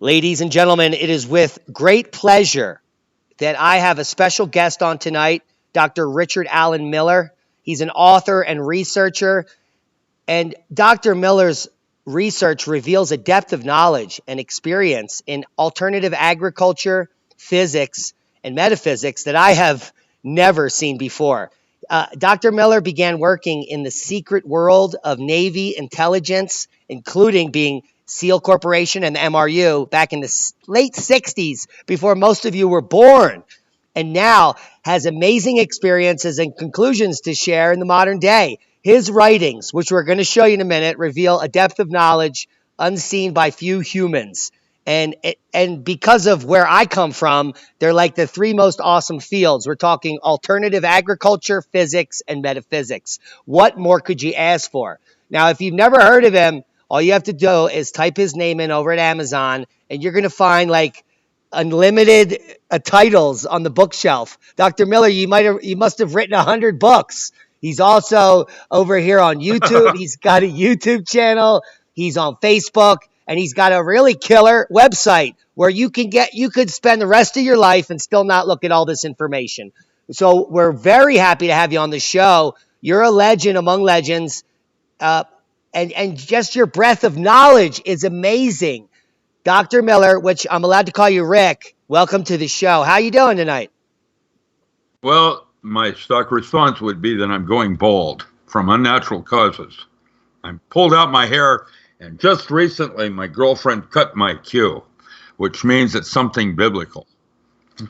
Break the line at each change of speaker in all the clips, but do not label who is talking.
Ladies and gentlemen, it is with great pleasure that I have a special guest on tonight, Dr. Richard Allen Miller. He's an author and researcher, and Dr. Miller's research reveals a depth of knowledge and experience in alternative agriculture, physics, and metaphysics that I have never seen before. Dr. Miller began working in the secret world of Navy intelligence, including being SEAL Corporation and the MRU back in the late 60s, before most of you were born, and now has amazing experiences and conclusions to share in the modern day. His writings, which we're going to show you in a minute, reveal a depth of knowledge unseen by few humans. And because of where I come from, they're like the three most awesome fields. We're talking alternative agriculture, physics, and metaphysics. What more could you ask for? Now, if you've never heard of him, all you have to do is type his name in over at Amazon, and you're going to find like unlimited titles on the bookshelf. Dr. Miller, you must have written 100 books. He's also over here on YouTube. He's got a YouTube channel. He's on Facebook, and he's got a really killer website where you could spend the rest of your life and still not look at all this information. So we're very happy to have you on the show. You're a legend among legends. And just your breadth of knowledge is amazing. Dr. Miller, which I'm allowed to call you Rick, welcome to the show. How you doing tonight?
Well, my stock response would be that I'm going bald from unnatural causes. I pulled out my hair, and just recently my girlfriend cut my cue, which means it's something biblical.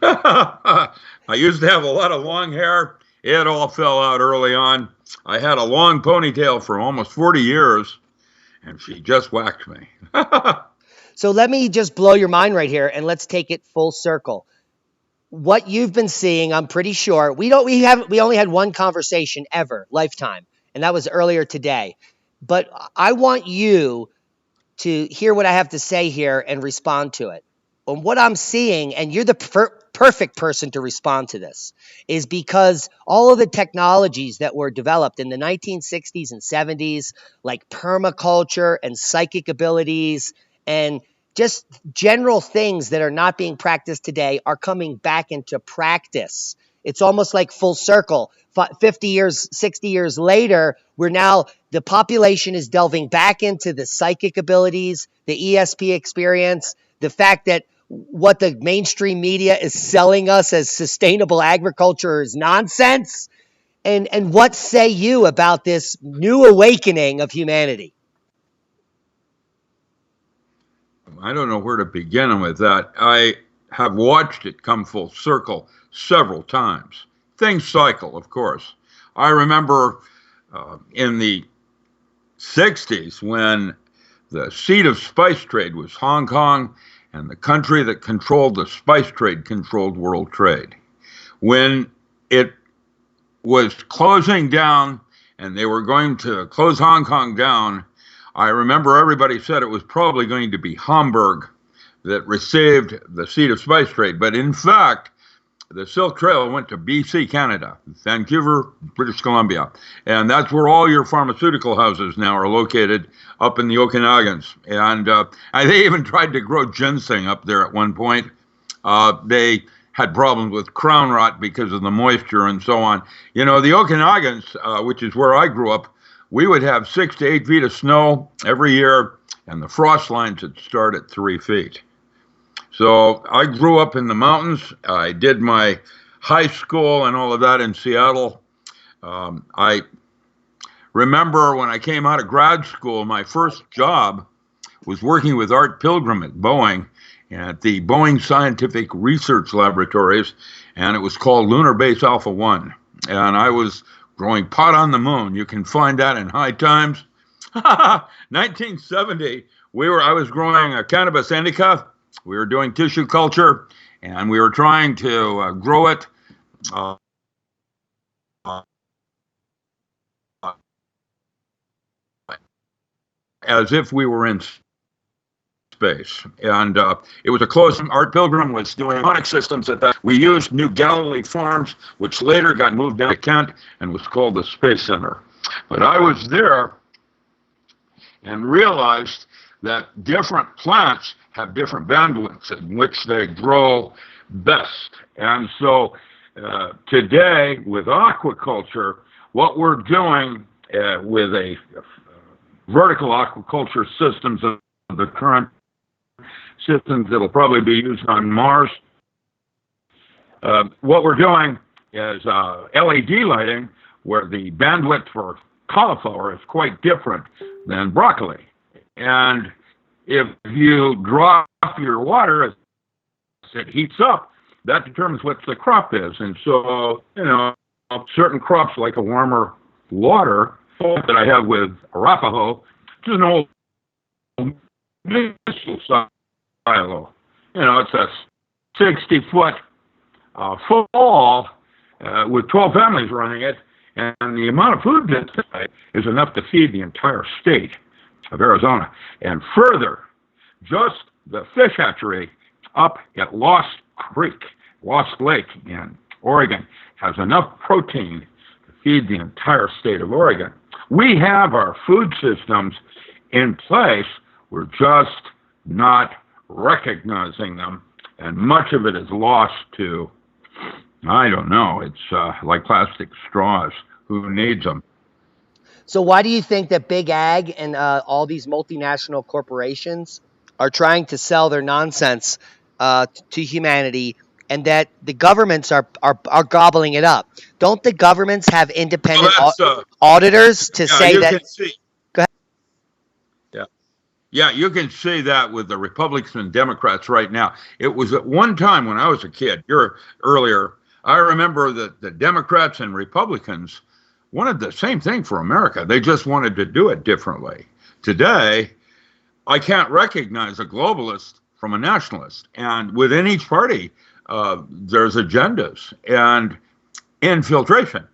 I used to have a lot of long hair. It all fell out early on. I had a long ponytail for almost 40 years, and she just whacked me.
So let me just blow your mind right here, and let's take it full circle. What you've been seeing, I'm pretty sure, we only had one conversation ever, lifetime, and that was earlier today. But I want you to hear what I have to say here and respond to it. And what I'm seeing, and you're the perfect person to respond to this, is because all of the technologies that were developed in the 1960s and 70s, like permaculture and psychic abilities and just general things that are not being practiced today, are coming back into practice. It's almost like full circle. 50 years, 60 years later, the population is delving back into the psychic abilities, the ESP experience, the fact that what the mainstream media is selling us as sustainable agriculture is nonsense. And what say you about this new awakening of humanity?
I don't know where to begin with that. I have watched it come full circle several times. Things cycle, of course. I remember in the 60s when the seat of spice trade was Hong Kong, and the country that controlled the spice trade controlled world trade. When it was closing down and they were going to close Hong Kong down, I remember everybody said it was probably going to be Hamburg that received the seat of spice trade. But in fact, the Silk Trail went to BC, Canada, Vancouver, British Columbia. And that's where all your pharmaceutical houses now are located, up in the Okinagans. And they even tried to grow ginseng up there at one point. They had problems with crown rot because of the moisture and so on. You know, the Okinagans, which is where I grew up, we would have 6 to 8 feet of snow every year, and the frost lines would start at 3 feet. So I grew up in the mountains. I did my high school and all of that in Seattle. I remember when I came out of grad school, my first job was working with Art Pilgrim at Boeing, at the Boeing Scientific Research Laboratories, and it was called Lunar Base Alpha 1. And I was growing pot on the moon. You can find that in High Times. 1970, I was growing a cannabis indica. We were doing tissue culture, and we were trying to grow it as if we were in space. And it was a close. Art Pilgrim was doing harmonic systems at that. We used New Galilee Farms, which later got moved down to Kent and was called the Space Center. But I was there and realized that different plants have different bandwidths in which they grow best. And so today with aquaculture, what we're doing with a vertical aquaculture systems of the current systems that'll probably be used on Mars, what we're doing is LED lighting, where the bandwidth for cauliflower is quite different than broccoli. And if you drop your water as it heats up, that determines what the crop is. And so, certain crops like a warmer water that I have with Arapaho, which is an old missile silo. It's a 60-foot fall with 12 families running it, and the amount of food that's is enough to feed the entire state of Arizona. And further, just the fish hatchery up at Lost Lake in Oregon has enough protein to feed the entire state of Oregon. We have our food systems in place. We're just not recognizing them, and much of it is lost to, I don't know, it's like plastic straws. Who needs them?
So why do you think that big ag and all these multinational corporations are trying to sell their nonsense to humanity, and that the governments are gobbling it up? Don't the governments have independent auditors to say that? Go ahead.
Yeah, you can see that with the Republicans and Democrats right now. It was at one time when I was a kid, earlier, I remember that the Democrats and Republicans wanted the same thing for America. They just wanted to do it differently. Today, I can't recognize a globalist from a nationalist. And within each party, there's agendas and infiltration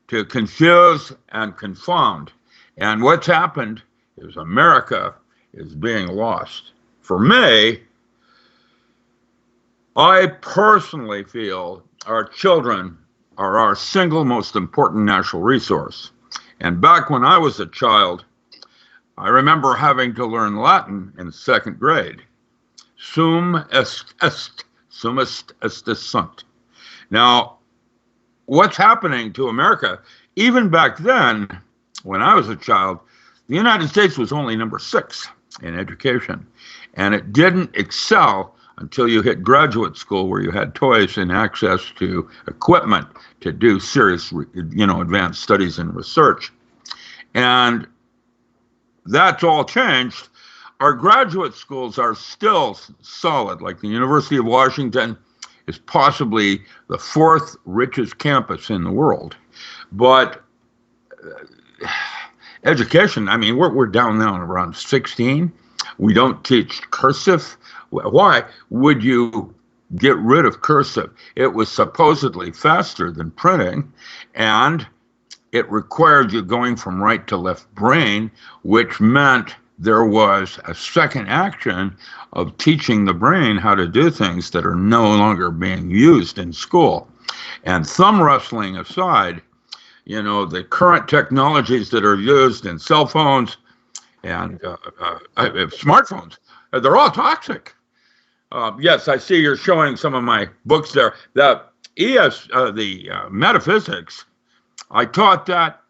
to confuse and confound. And what's happened is America is being lost. For me, I personally feel our children are our single most important natural resource. And back when I was a child, I remember having to learn Latin in second grade. Sum est, sumest est sunt. Now, what's happening to America, even back then, when I was a child, the United States was only number 6 in education. And it didn't excel until you hit graduate school, where you had toys and access to equipment to do serious, advanced studies and research. And that's all changed. Our graduate schools are still solid. Like the University of Washington is possibly the 4th richest campus in the world. But education, I mean, we're down now around 16. We don't teach cursive. Why would you get rid of cursive? It was supposedly faster than printing, and it required you going from right to left brain, which meant there was a second action of teaching the brain how to do things that are no longer being used in school. And thumb wrestling aside, the current technologies that are used in cell phones and smartphones, they're all toxic. Yes, I see you're showing some of my books there. The Metaphysics, I taught that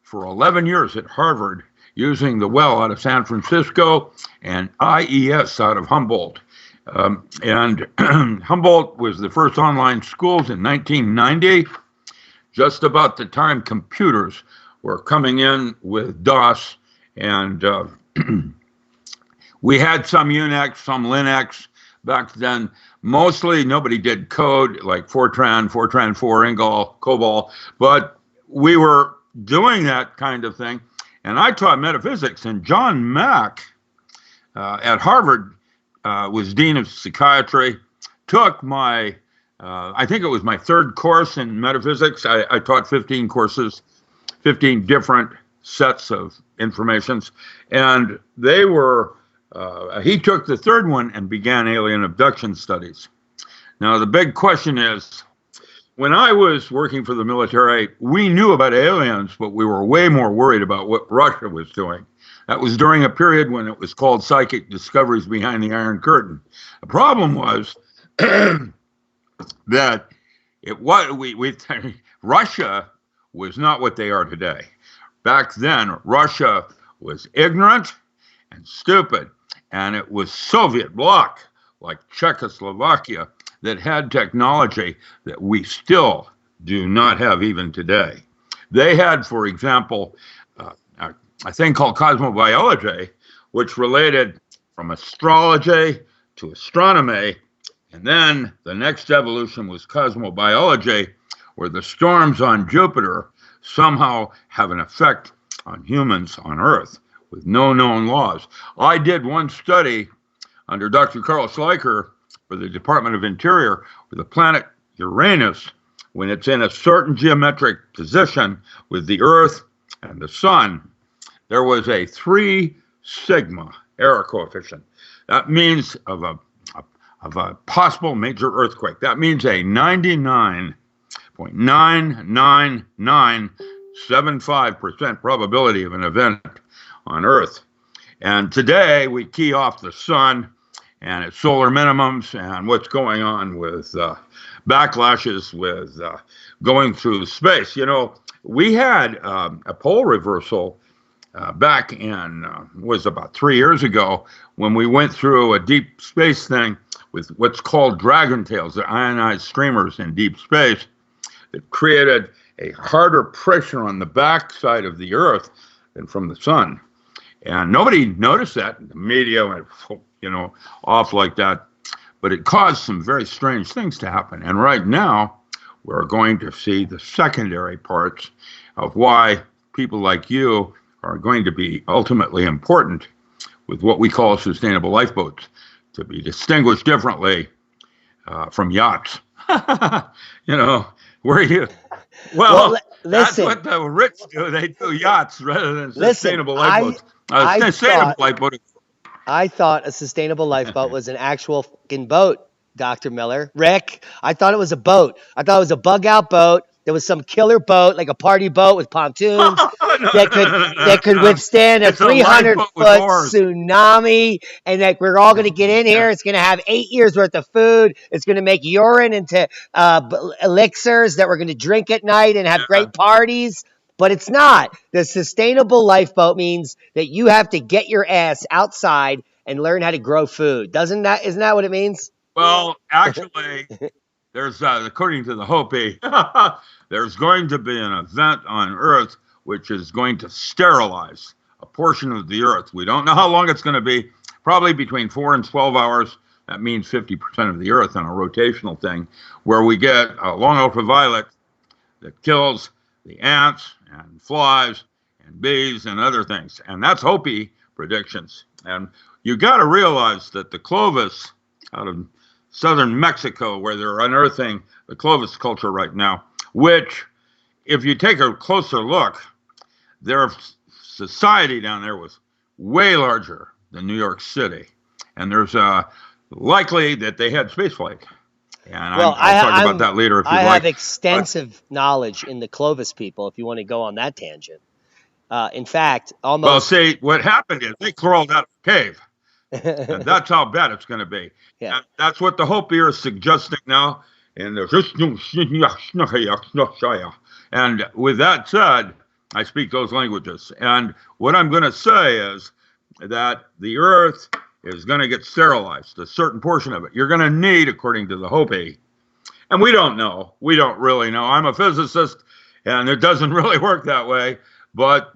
for 11 years at Harvard, using the well out of San Francisco and IES out of Humboldt. And Humboldt was the first online schools in 1990, just about the time computers were coming in with DOS. And we had some Unix, some Linux. Back then, mostly nobody did code like Fortran 4, Ingol, COBOL, but we were doing that kind of thing. And I taught metaphysics, and John Mack at Harvard was dean of psychiatry, took my, I think it was my 3rd course in metaphysics. I taught 15 courses, 15 different sets of informations, and they were, he took the 3rd one and began alien abduction studies. Now, the big question is, when I was working for the military, we knew about aliens, but we were way more worried about what Russia was doing. That was during a period when it was called Psychic Discoveries Behind the Iron Curtain. The problem was that it was Russia was not what they are today. Back then, Russia was ignorant and stupid, and it was Soviet bloc like Czechoslovakia that had technology that we still do not have even today. They had, for example, a thing called cosmobiology, which related from astrology to astronomy. And then the next evolution was cosmobiology, where the storms on Jupiter somehow have an effect on humans on Earth with no known laws. I did one study under Dr. Carl Schleicher for the Department of Interior with the planet Uranus, when it's in a certain geometric position with the Earth and the Sun, there was a 3 sigma error coefficient. That means of a possible major earthquake. That means a 99.99975% probability of an event on Earth. And today we key off the sun and its solar minimums and what's going on with backlashes with going through space. You know, we had a pole reversal back in, was about 3 years ago, when we went through a deep space thing with what's called dragon tails, the ionized streamers in deep space that created a harder pressure on the backside of the Earth than from the sun. And nobody noticed that. The media went, off like that. But it caused some very strange things to happen. And right now, we're going to see the secondary parts of why people like you are going to be ultimately important with what we call sustainable lifeboats, to be distinguished differently from yachts. Where are you? Well, that's what the rich do. They do yachts rather than sustainable lifeboats.
I thought a sustainable lifeboat was an actual fucking boat, Dr. Miller. Rick, I thought it was a boat. I thought it was a bug-out boat. There was some killer boat, like a party boat with pontoons that could withstand a 300-foot tsunami, and that we're all going to get in here. It's going to have 8 years worth of food. It's going to make urine into elixirs that we're going to drink at night and have great parties. But it's not. The sustainable lifeboat means that you have to get your ass outside and learn how to grow food. Isn't that what it means?
Well, actually, there's, according to the Hopi, there's going to be an event on Earth which is going to sterilize a portion of the Earth. We don't know how long it's going to be, probably between 4 and 12 hours. That means 50% of the Earth on a rotational thing, where we get a long ultraviolet that kills the ants and flies and bees and other things. And that's Hopi predictions. And you got to realize that the Clovis out of southern Mexico, where they're unearthing the Clovis culture right now, which, if you take a closer look, their society down there was way larger than New York City. And there's likely that they had spaceflight. And I'll talk about that later if you'd like.
I have extensive knowledge in the Clovis people, if you want to go on that tangent. In fact, almost...
Well, see, what happened is they crawled out of the cave. And that's how bad it's going to be.
Yeah.
And that's what the Hopi are suggesting now. And with that said, I speak those languages. And what I'm going to say is that the Earth is going to get sterilized, a certain portion of it. You're going to need, according to the Hopi, and we don't know. We don't really know. I'm a physicist, and it doesn't really work that way. But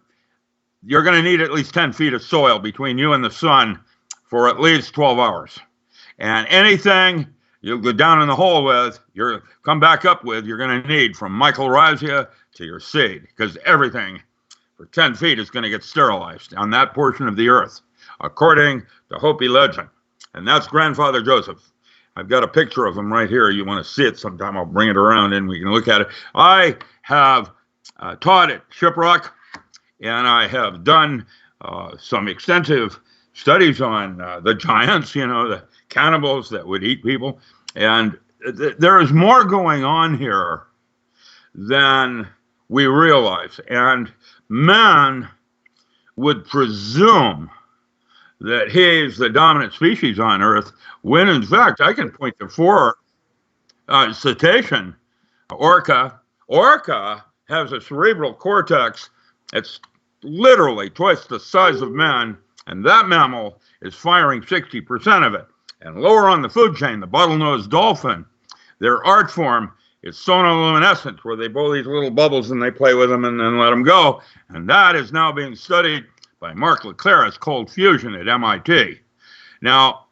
you're going to need at least 10 feet of soil between you and the sun for at least 12 hours. And anything you go down in the hole with, come back up with, you're going to need from mycorrhizae to your seed, because everything for 10 feet is going to get sterilized on that portion of the Earth, according to Hopi legend. And that's Grandfather Joseph. I've got a picture of him right here. You want to see it sometime, I'll bring it around and we can look at it. I have taught at Shiprock, and I have done some extensive studies on the giants, the cannibals that would eat people. And there is more going on here than we realize. And man would presume that he's the dominant species on Earth, when in fact I can point to four cetacean orca. Orca has a cerebral cortex that's literally twice the size of man, and that mammal is firing 60% of it. And lower on the food chain, the bottlenose dolphin, their art form is sonoluminescent, where they blow these little bubbles and they play with them and then let them go. And that is now being studied by Mark Leclerc as cold fusion at MIT. Now,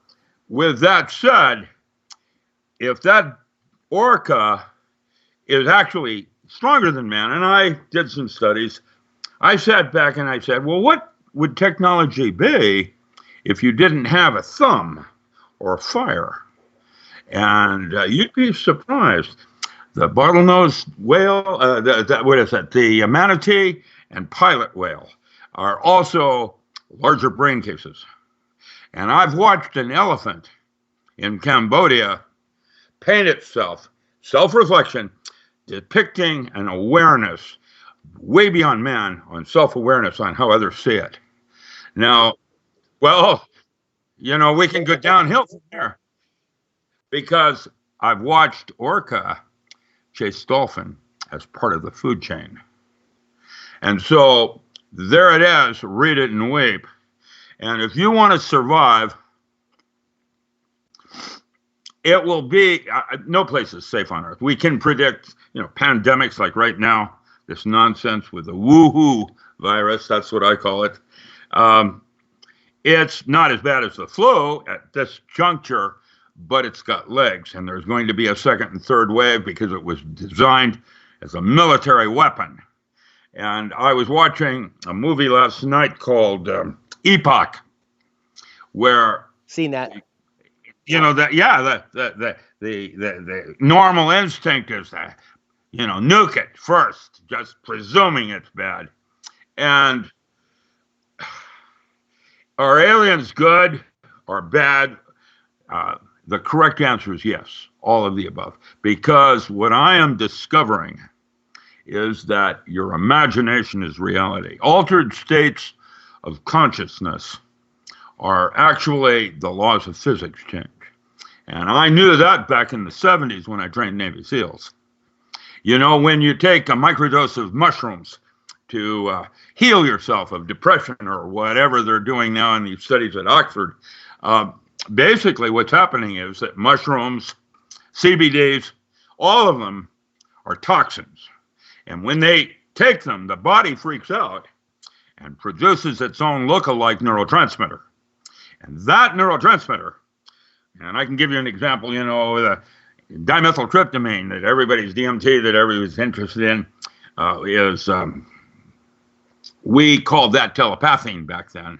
with that said, if that orca is actually stronger than man, and I did some studies, I sat back and I said, well, what would technology be if you didn't have a thumb or a fire? And you'd be surprised. The bottlenose whale, the manatee and pilot whale are also larger brain cases. And I've watched an elephant in Cambodia paint itself, self-reflection, depicting an awareness way beyond man on self-awareness on how others see it. Now, well, we can go downhill from there, because I've watched orca chase dolphin as part of the food chain. And so there it is, read it and weep. And if you want to survive, it will be, no place is safe on Earth. We can predict, pandemics like right now, this nonsense with the woohoo virus, that's what I call it. It's not as bad as the flu at this juncture, but it's got legs, and there's going to be a second and third wave because it was designed as a military weapon. And I was watching a movie last night called Epoch, where
seen that.
The normal instinct is to, nuke it first, just presuming it's bad. And are aliens good or bad? The correct answer is yes, all of the above. Because what I am discovering is that your imagination is reality. Altered states of consciousness are actually the laws of physics change. And I knew that back in the 70s when I trained Navy SEALs. When you take a microdose of mushrooms to heal yourself of depression or whatever they're doing now in these studies at Oxford, basically what's happening is that mushrooms, CBDs, all of them are toxins. And when they take them, the body freaks out and produces its own lookalike neurotransmitter. And that neurotransmitter, and I can give you an example, the dimethyltryptamine that everybody's DMT that everybody's interested in is, we called that telepathine back then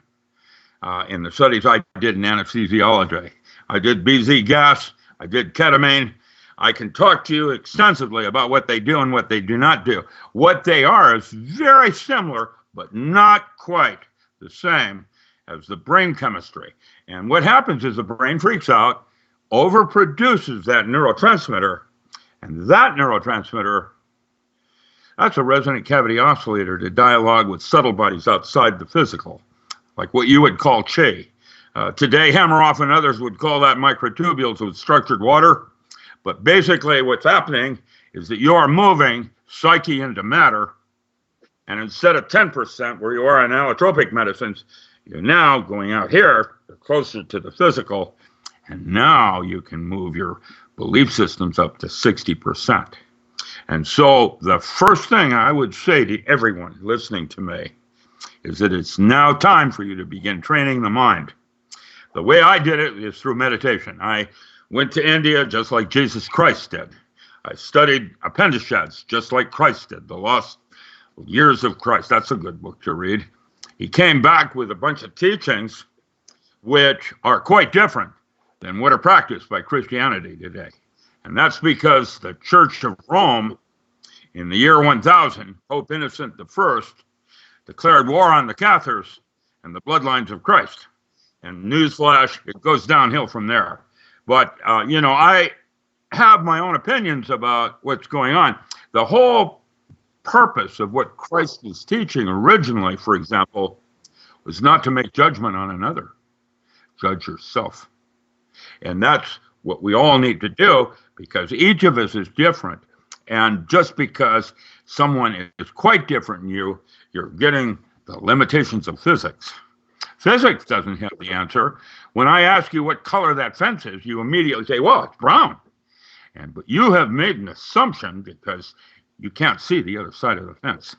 in the studies I did in anesthesiology. I did BZ gas, I did ketamine. I can talk to you extensively about what they do and what they do not do. What they are is very similar, but not quite the same as the brain chemistry. And what happens is the brain freaks out, overproduces that neurotransmitter, and that neurotransmitter, that's a resonant cavity oscillator to dialogue with subtle bodies outside the physical, like what you would call chi. Today, Hameroff and others would call that microtubules with structured water. But basically what's happening is that you are moving psyche into matter, and instead of 10% where you are in allotropic medicines, you're now going out here closer to the physical, and now you can move your belief systems up to 60%. And so the first thing I would say to everyone listening to me is that it's now time for you to begin training the mind. The way I did it is through meditation. I went to India just like Jesus Christ did. I studied Upanishads just like Christ did, the lost years of Christ. That's a good book to read. He came back with a bunch of teachings which are quite different than what are practiced by Christianity today. And that's because the Church of Rome, in the year 1000, Pope Innocent I declared war on the Cathars and the bloodlines of Christ. And newsflash, it goes downhill from there. But, I have my own opinions about what's going on. The whole purpose of what Christ was teaching originally, for example, was not to make judgment on another. Judge yourself. And that's what we all need to do, because each of us is different. And just because someone is quite different than you, you're getting the limitations of physics. Physics doesn't have the answer. When I ask you what color that fence is, you immediately say, well, it's brown. But you have made an assumption because you can't see the other side of the fence.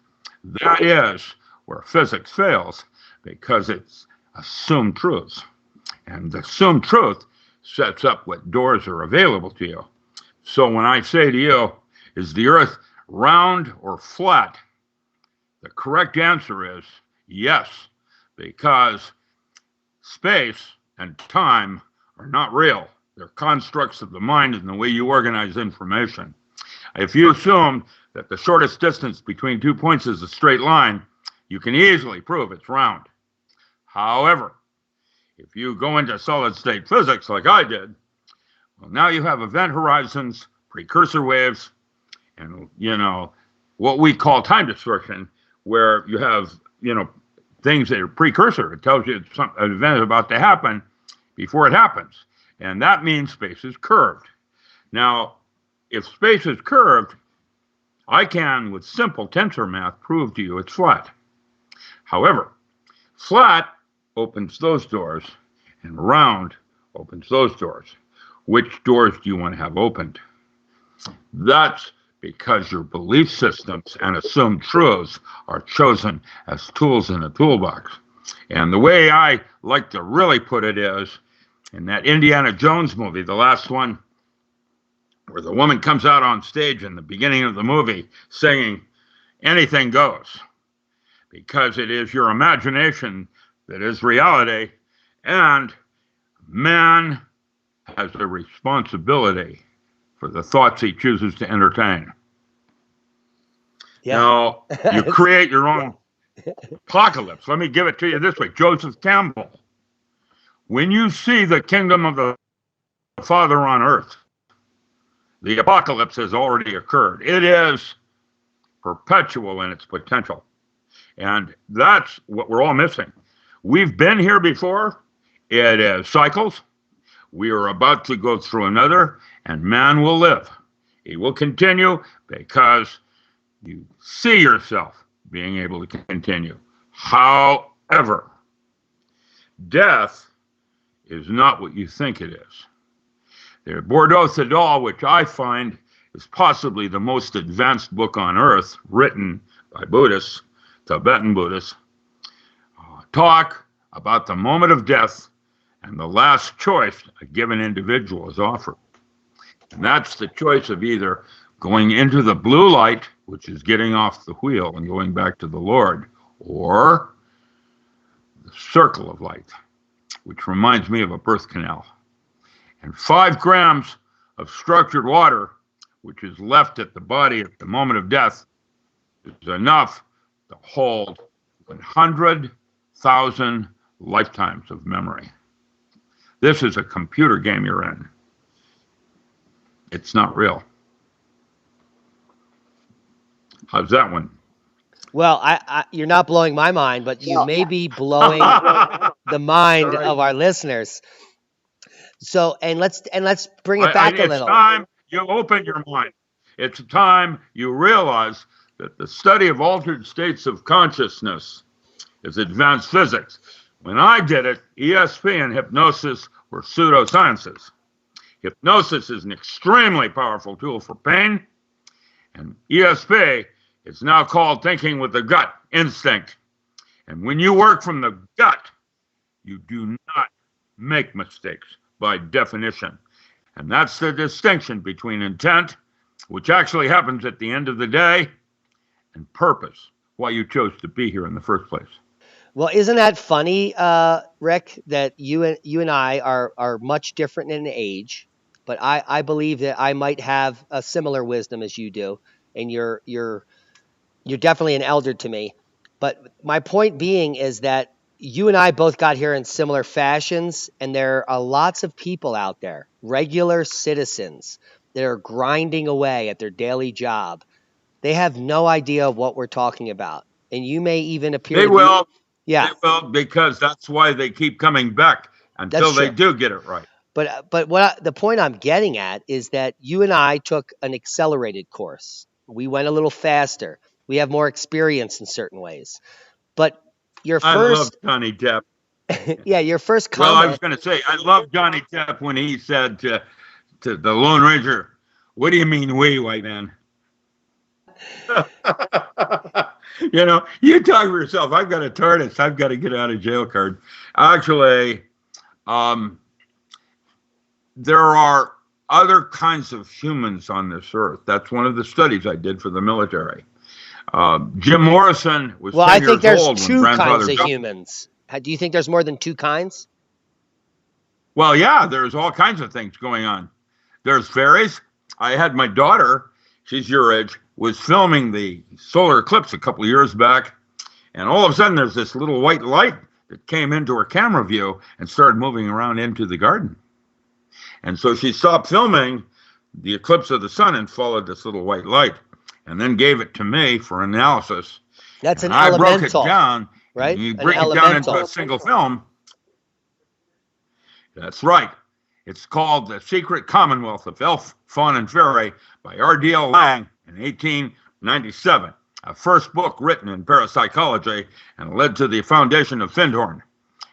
That is where physics fails, because it's assumed truths. And the assumed truth sets up what doors are available to you. So when I say to you, is the earth round or flat? The correct answer is yes, because space and time are not real. They're constructs of the mind and the way you organize information. If you assume that the shortest distance between 2 points is a straight line, you can easily prove it's round. However, if you go into solid state physics like I did, well, now you have event horizons, precursor waves, and, what we call time distortion, where you have, things that are precursor. It tells you an event is about to happen before it happens. And that means space is curved. Now, if space is curved, I can, with simple tensor math, prove to you it's flat. However, flat opens those doors, and round opens those doors. Which doors do you want to have opened? That's because your belief systems and assumed truths are chosen as tools in a toolbox. And the way I like to really put it is, in that Indiana Jones movie, the last one, where the woman comes out on stage in the beginning of the movie singing, anything goes, because it is your imagination that is reality, and man has a responsibility for the thoughts he chooses to entertain. Yeah. Now, you create your own apocalypse. Let me give it to you this way. Joseph Campbell. When you see the kingdom of the Father on earth, the apocalypse has already occurred. It is perpetual in its potential. And that's what we're all missing. We've been here before. It is cycles. We are about to go through another, and man will live. He will continue because you see yourself being able to continue. However, death is not what you think it is. The Bordeaux Thedal, which I find is possibly the most advanced book on earth written by Buddhists, Tibetan Buddhists, talk about the moment of death and the last choice a given individual is offered. And that's the choice of either going into the blue light, which is getting off the wheel and going back to the Lord, or the circle of light, which reminds me of a birth canal. And 5 grams of structured water, which is left at the body at the moment of death, is enough to hold 100,000 lifetimes of memory. This is a computer game you're in. It's not real. How's that one?
Well, you're not blowing my mind, but you may be blowing the mind of our listeners. So, and let's bring it back a little.
It's time you open your mind. It's time you realize that the study of altered states of consciousness is advanced physics. When I did it, ESP and hypnosis were pseudosciences. Hypnosis is an extremely powerful tool for pain, and ESP is now called thinking with the gut instinct. And when you work from the gut, you do not make mistakes by definition. And that's the distinction between intent, which actually happens at the end of the day, and purpose, why you chose to be here in the first place.
Well, isn't that funny, Rick, that you and I are much different in age, but I believe that I might have a similar wisdom as you do, and you're definitely an elder to me. But my point being is that you and I both got here in similar fashions, and there are lots of people out there, regular citizens, that are grinding away at their daily job. They have no idea what we're talking about. And you may even appear...
They will.
Yeah,
They will, because that's why they keep coming back
that's
until they
true.
do get it right.
But the point I'm getting at is that you and I took an accelerated course. We went a little faster. We have more experience in certain ways. But your
I love
first,
Johnny Depp.
yeah, your first
Well, I was
comment.
going to say, I love Johnny Depp when he said to the Lone Ranger, "What do you mean we, white man?" You talk for yourself. I've got a TARDIS. I've got to get out of jail card. Actually, um, there are other kinds of humans on this earth. That's one of the studies I did for the military. Jim Morrison was
Well, I
10
think
years
there's
old when
two kinds
Grandfather
of
Joe.
humans. Do you think there's more than two kinds?
Well, yeah, there's all kinds of things going on. There's fairies. I had my daughter, she's your age, was filming the solar eclipse a couple of years back, and all of a sudden there's this little white light that came into her camera view and started moving around into the garden. And so she stopped filming the eclipse of the sun and followed this little white light, and then gave it to me for analysis.
That's
And
an
I broke it
elemental,
down, and
right?
you
An
break it down into
elemental.
a single film. That's right. It's called The Secret Commonwealth of Elf, Faun, and Fairy by R.D.L. Lang in 1897, a first book written in parapsychology and led to the foundation of Findhorn.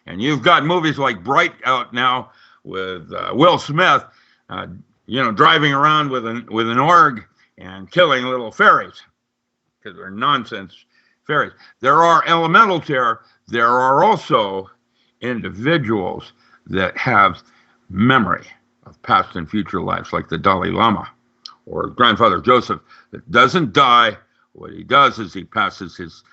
And you've got movies like Bright out now with Will Smith, driving around with an org and killing little fairies because they're nonsense fairies. There are elementals here. There are also individuals that have memory of past and future lives, like the Dalai Lama or Grandfather Joseph, that doesn't die. What he does is he passes his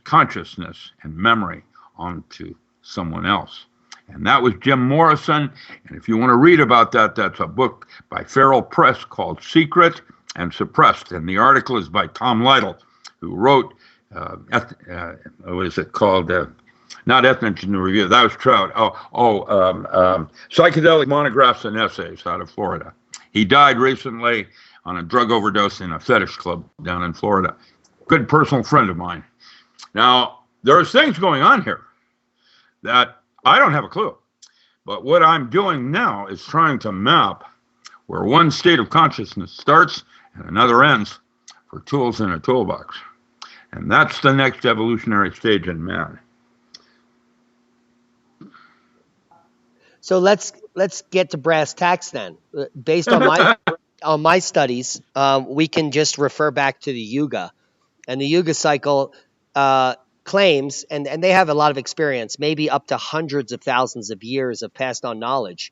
consciousness and memory on to someone else. And that was Jim Morrison. And if you want to read about that, that's a book by Feral Press called Secret and Suppressed. And the article is by Tom Lytle, who wrote, what is it called? Not Ethnogen Review. That was Trout. Psychedelic Monographs and Essays out of Florida. He died recently on a drug overdose in a fetish club down in Florida. Good personal friend of mine. Now, there's things going on here that I don't have a clue. But what I'm doing now is trying to map where one state of consciousness starts and another ends for tools in a toolbox. And that's the next evolutionary stage in man.
So let's get to brass tacks then. Based on my studies, we can just refer back to the Yuga, and the Yuga cycle claims, and they have a lot of experience, maybe up to hundreds of thousands of years of passed on knowledge,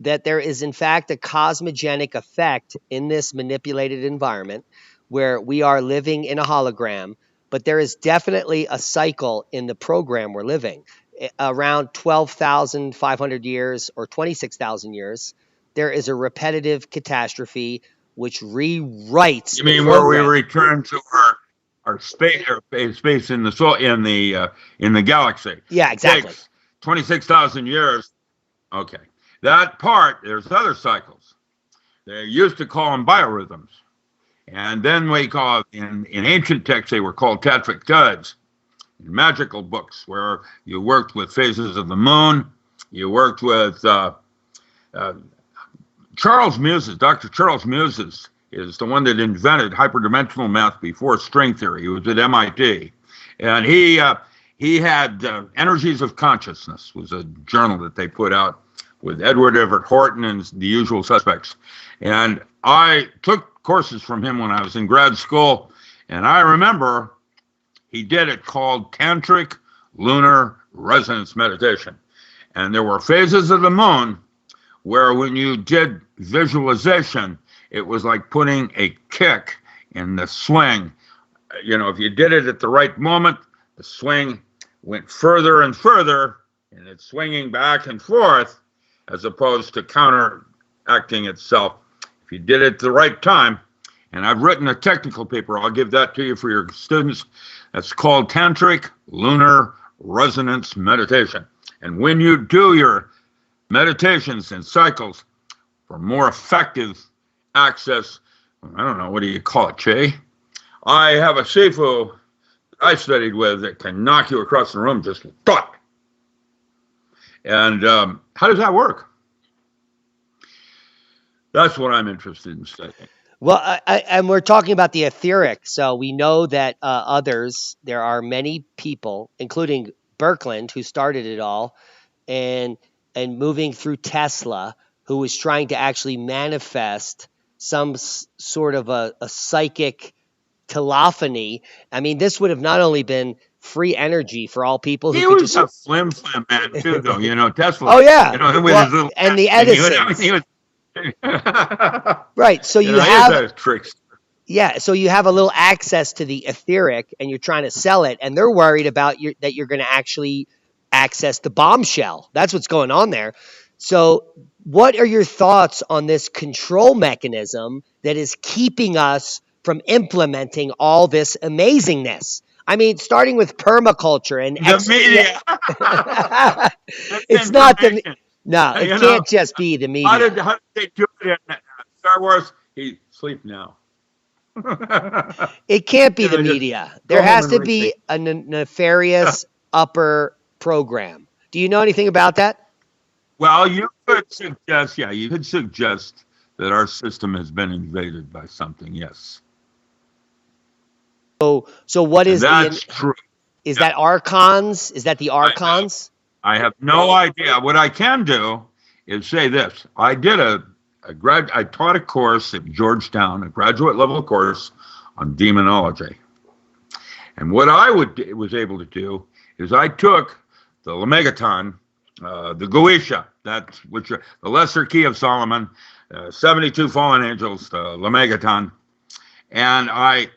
that there is in fact a cosmogenic effect in this manipulated environment where we are living in a hologram, but there is definitely a cycle in the program we're living. Around 12,500 years or 26,000 years, there is a repetitive catastrophe which rewrites
You
the
mean where we
program.
return to our space in the galaxy?
Yeah, exactly.
Takes 26,000 years. Okay, that part. There's other cycles. They used to call them biorhythms, and then we call in ancient texts they were called tattvic tides. In magical books where you worked with phases of the moon, you worked with Charles Muses. Dr. Charles Muses is the one that invented hyperdimensional math before string theory. He was at MIT, and he had Energies of Consciousness was a journal that they put out with Edward Everett Horton and the usual suspects. And I took courses from him when I was in grad school, and I remember he did it called Tantric Lunar Resonance Meditation. And there were phases of the moon where when you did visualization, it was like putting a kick in the swing. If you did it at the right moment, the swing went further and further, and it's swinging back and forth as opposed to counteracting itself. If you did it at the right time, and I've written a technical paper, I'll give that to you for your students. That's called Tantric Lunar Resonance Meditation. And when you do your meditations and cycles for more effective access, I don't know, what do you call it, Che? I have a Shifu I studied with that can knock you across the room just thought. And how does that work? That's what I'm interested in studying.
Well, and we're talking about the etheric. So we know that there are many people, including Birkeland, who started it all, and moving through Tesla, who was trying to actually manifest some sort of a psychic telephony. I mean, this would have not only been free energy for all people who
He
could
was
just.
a flim flam man too, though. Tesla.
Oh yeah,
With his little
and the
and
Edisons,
he was
right? So you
he
have
had his tricks.
Yeah, so you have a little access to the etheric, and you're trying to sell it, and they're worried about that you're going to actually access the bombshell. That's what's going on there. So, what are your thoughts on this control mechanism that is keeping us from implementing all this amazingness? I mean, starting with permaculture and
The media.
it's not the no, it can't just be the media.
How did they do it in Star Wars? He sleep now.
It can't be the media. There has to be a nefarious upper program. Do you know anything about that?
Well, you could suggest, that our system has been invaded by something. Yes.
So what is
that's true?
Is that archons? Is that the archons?
I have no idea. What I can do is say this: I taught a course at Georgetown, a graduate level course on demonology, and what I was able to do is I took the Lemegeton, the Goetia, the lesser key of Solomon, 72 fallen angels, the Lemegeton, and I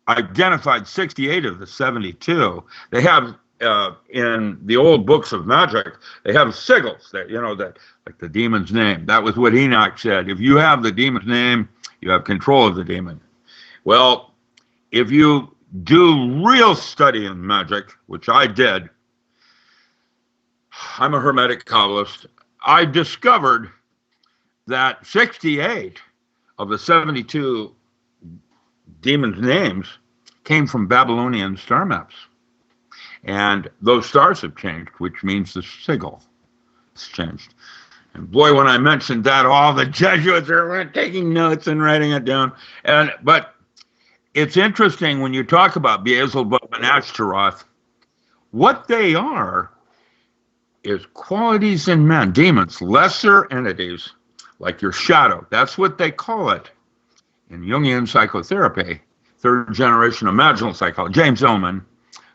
identified 68 of the 72. They have in the old books of magic, they have sigils that like the demon's name. That was what Enoch said. If you have the demon's name, you have control of the demon. Well, if you do real study in magic, which I did, I'm a Hermetic Kabbalist, I discovered that 68 of the 72 demons' names came from Babylonian star maps. And those stars have changed, which means the sigil has changed. And boy, when I mentioned that, all the Jesuits are taking notes and writing it down. But it's interesting when you talk about Beelzebub and Ashtaroth, what they are is qualities in men, demons, lesser entities, like your shadow. That's what they call it in Jungian psychotherapy, third generation imaginal psychology. James Hillman,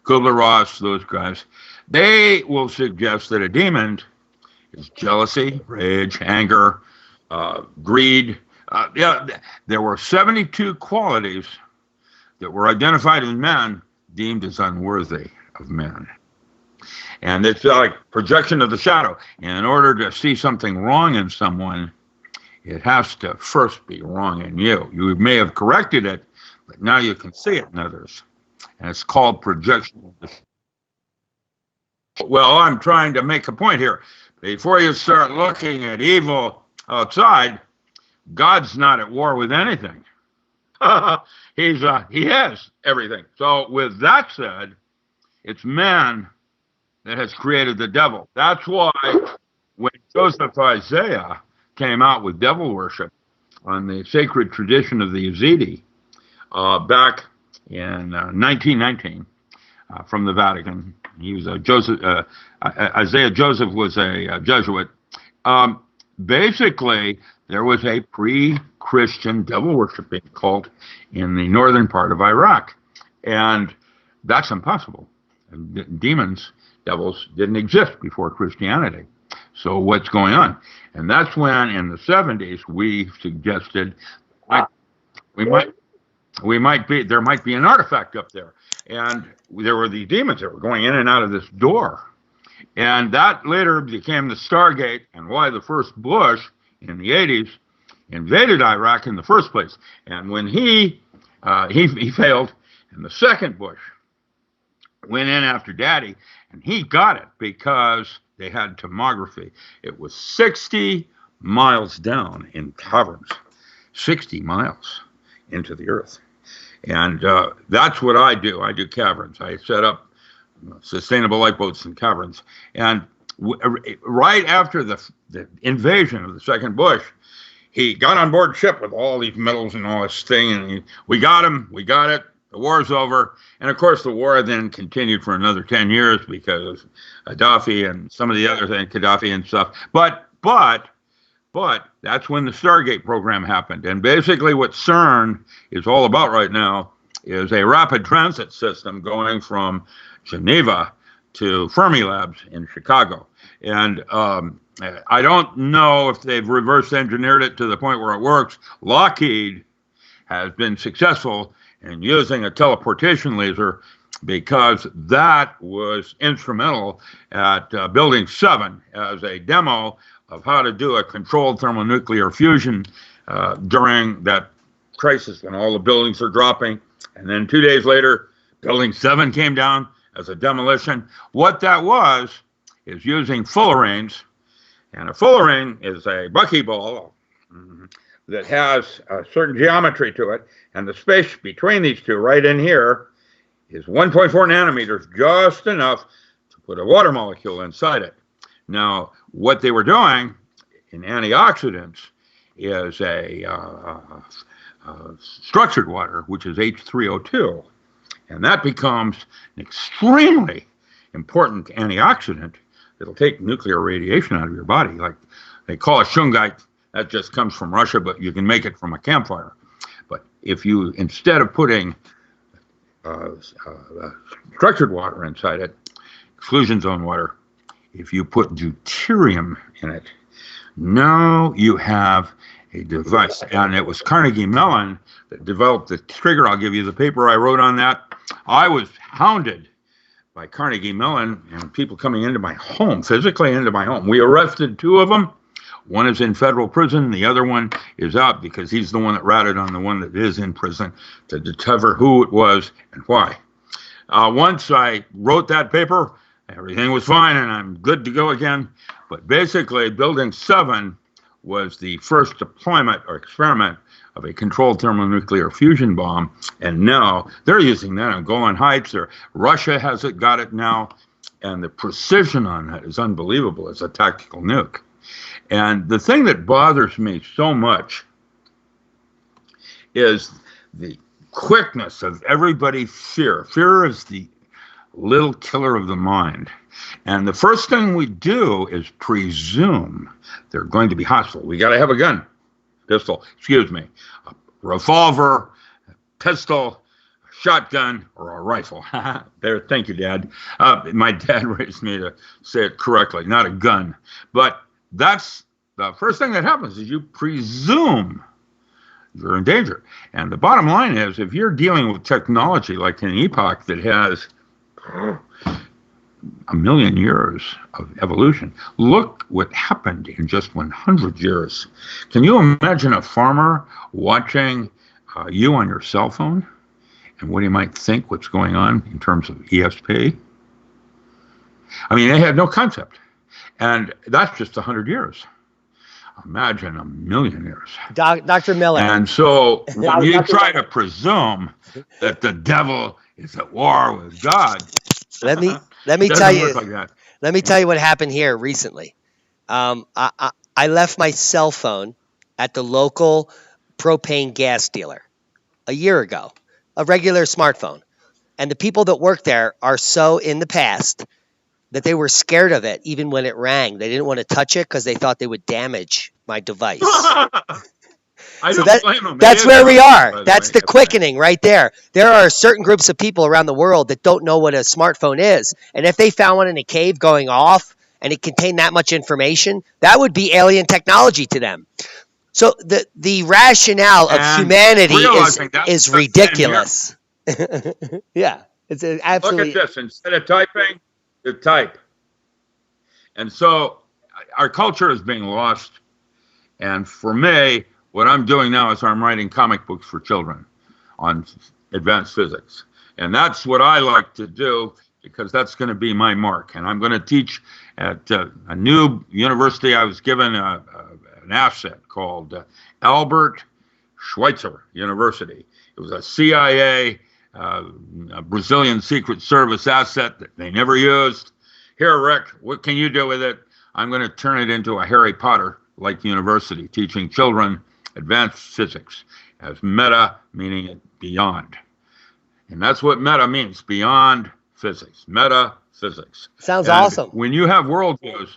Kubler-Ross, those guys, they will suggest that a demon is jealousy, rage, anger, greed. There were 72 qualities that were identified in men deemed as unworthy of men. And it's like projection of the shadow. In order to see something wrong in someone, it has to first be wrong in you. You may have corrected it, but now you can see it in others. And it's called projection. Well, I'm trying to make a point here. Before you start looking at evil outside, God's not at war with anything. He has everything. So with that said, it's man that has created the devil. That's why when Joseph Isaiah came out with devil worship on the sacred tradition of the Yazidi back in 1919 from the Vatican. He was Isaiah Joseph was a Jesuit. Basically, there was a pre-Christian devil worshiping cult in the northern part of Iraq. And that's impossible. Demons, devils, didn't exist before Christianity. So what's going on? And that's when, in the 70s, we suggested there might be an artifact up there. And there were the demons that were going in and out of this door. And that later became the Stargate, and why the first Bush in the 80s invaded Iraq in the first place. And when he failed, and the second Bush went in after Daddy, and he got it because they had tomography. It was 60 miles down in caverns, 60 miles into the earth. And that's what I do. I do caverns. I set up sustainable lifeboats in caverns. And right after the invasion of the second Bush, he got on board ship with all these medals and all this thing, and we got him. We got it. The war's over. And of course, the war then continued for another 10 years because of Gaddafi and some of the other things, Gaddafi and stuff. But that's when the Stargate program happened. And basically what CERN is all about right now is a rapid transit system going from Geneva to Fermilabs in Chicago. And I don't know if they've reverse engineered it to the point where it works. Lockheed has been successful in using a teleportation laser because that was instrumental at Building 7 as a demo of how to do a controlled thermonuclear fusion during that crisis when all the buildings are dropping. And then 2 days later, Building 7 came down as a demolition. What that was is using fullerenes, and a fullerene is a buckyball that has a certain geometry to it, and the space between these two right in here is 1.4 nanometers, just enough to put a water molecule inside it. Now, what they were doing in antioxidants is a structured water, which is H3O2, and that becomes an extremely important antioxidant that'll take nuclear radiation out of your body. Like they call it shungite. That just comes from Russia, but you can make it from a campfire. But if you, instead of putting structured water inside it, exclusion zone water, if you put deuterium in it, now you have a device. And it was Carnegie Mellon that developed the trigger. I'll give you the paper I wrote on that. I was hounded by Carnegie Mellon and people coming into my home, physically into my home. We arrested 2 of them. One is in federal prison. The other one is out because he's the one that ratted on the one that is in prison to discover who it was and why. Once I wrote that paper, everything was fine and I'm good to go again. But basically, Building 7 was the first deployment or experiment of a controlled thermonuclear fusion bomb. And now they're using that on Golan Heights. Russia has got it now. And the precision on that is unbelievable as a tactical nuke. And the thing that bothers me so much is the quickness of everybody's fear. Fear is the little killer of the mind. And the first thing we do is presume they're going to be hostile. We got to have a gun, pistol, excuse me, a revolver, a pistol, a shotgun, or a rifle. There, thank you, Dad. My dad raised me to say it correctly, not a gun. But that's the first thing that happens is you presume you're in danger. And the bottom line is, if you're dealing with technology like an epoch that has 1 million years of evolution, look what happened in just 100 years. Can you imagine a farmer watching you on your cell phone and what he might think what's going on in terms of ESP? I mean, they had no concept. And that's just 100 years. Imagine 1 million years.
Dr. Miller.
And so when you try to presume that the devil is at war with God,
let me tell you.
Like that.
Let me tell you what happened here recently. I left my cell phone at the local propane gas dealer a year ago, a regular smartphone, and the people that work there are so in the past that they were scared of it even when it rang. They didn't want to touch it because they thought they would damage my device. That's where we are. That's the quickening right there. There are certain groups of people around the world that don't know what a smartphone is. And if they found one in a cave going off and it contained that much information, that would be alien technology to them. So the rationale of humanity is ridiculous. Yeah. It's absolutely.
Look at this. Instead of typing, you type. And so our culture is being lost. And for me, what I'm doing now is I'm writing comic books for children on advanced physics. And that's what I like to do because that's going to be my mark. And I'm going to teach at a new university. I was given an asset called Albert Schweitzer University. It was a CIA, a Brazilian Secret Service asset that they never used. Here, Rick, what can you do with it? I'm going to turn it into a Harry Potter-like university, teaching children advanced physics as meta, meaning beyond. And that's what meta means, beyond physics, metaphysics.
Sounds
And
awesome.
when you have worldviews,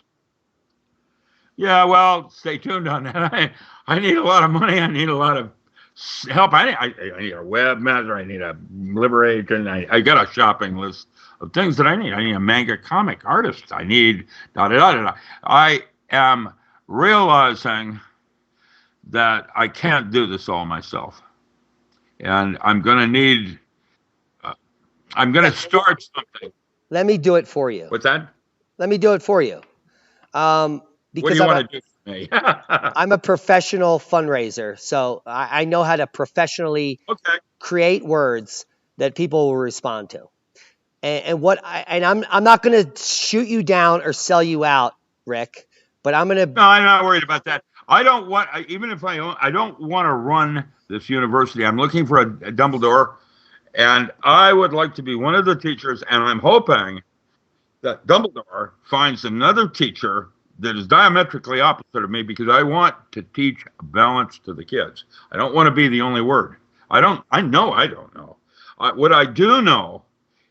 yeah, well, stay tuned on that. I need a lot of money. I need a lot of help. I need a webmaster. I need a liberation. I got a shopping list of things that I need. I need a manga comic artist. I need da da da da. I am realizing that I can't do this all myself, and I'm going to need. I'm going to start something.
Let me do it for you.
What's that?
Let me do it for you.
What do you want to do for me?
I'm a professional fundraiser, so I know how to professionally create words that people will respond to. And I'm not going to shoot you down or sell you out, Rick, but I'm going to.
No, I'm not worried about that. I don't want, even if I don't want to run this university. I'm looking for a Dumbledore, and I would like to be one of the teachers, and I'm hoping that Dumbledore finds another teacher that is diametrically opposite of me, because I want to teach balance to the kids. I don't want to be the only word. I know I don't know. What I do know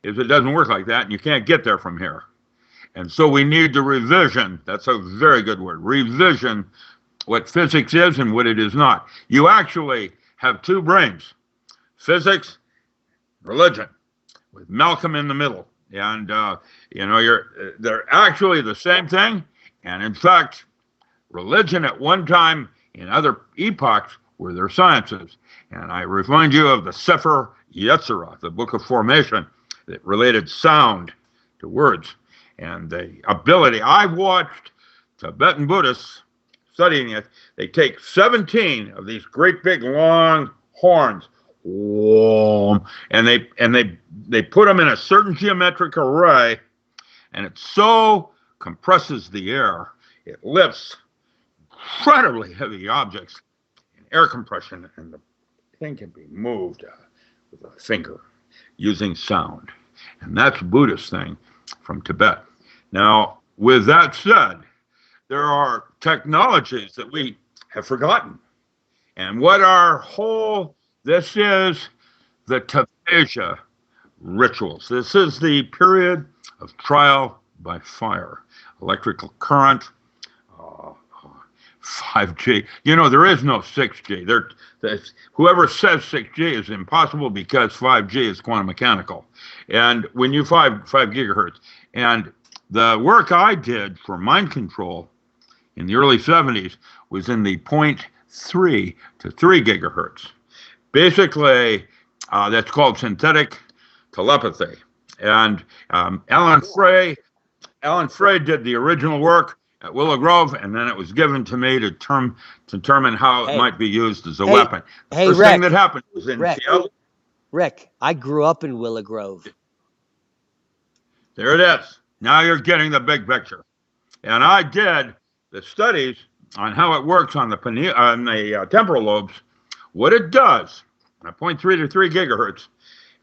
is it doesn't work like that, and you can't get there from here. And so we need to revision. That's a very good word. Revision what physics is and what it is not. You actually have two brains, physics, religion, with Malcolm in the middle. And, they're actually the same thing. And in fact, religion at one time in other epochs were their sciences. And I remind you of the Sefer Yetzirah, the book of formation, that related sound to words. And the ability, I've watched Tibetan Buddhists studying it. They take 17 of these great big long horns, and they put them in a certain geometric array, and it so compresses the air, it lifts incredibly heavy objects in air compression, and the thing can be moved with a finger using sound. And that's a Buddhist thing from Tibet. Now, with that said, there are technologies that we have forgotten. And what this is the Taphasia rituals. This is the period of trial by fire, electrical current, 5G. There is no 6G. Whoever says 6G is impossible, because 5G is quantum mechanical. And when you 5 gigahertz. And the work I did for mind control in the early 70s was in the 0.3 to 3 gigahertz. Basically, that's called synthetic telepathy. And Alan Frey did the original work at Willow Grove, and then it was given to me to determine how it might be used as a weapon. The first thing that happened was in Seattle.
Rick, I grew up in Willow Grove.
There it is. Now you're getting the big picture. And I did the studies on how it works on the temporal lobes. What it does, at 0.3 to 3 gigahertz,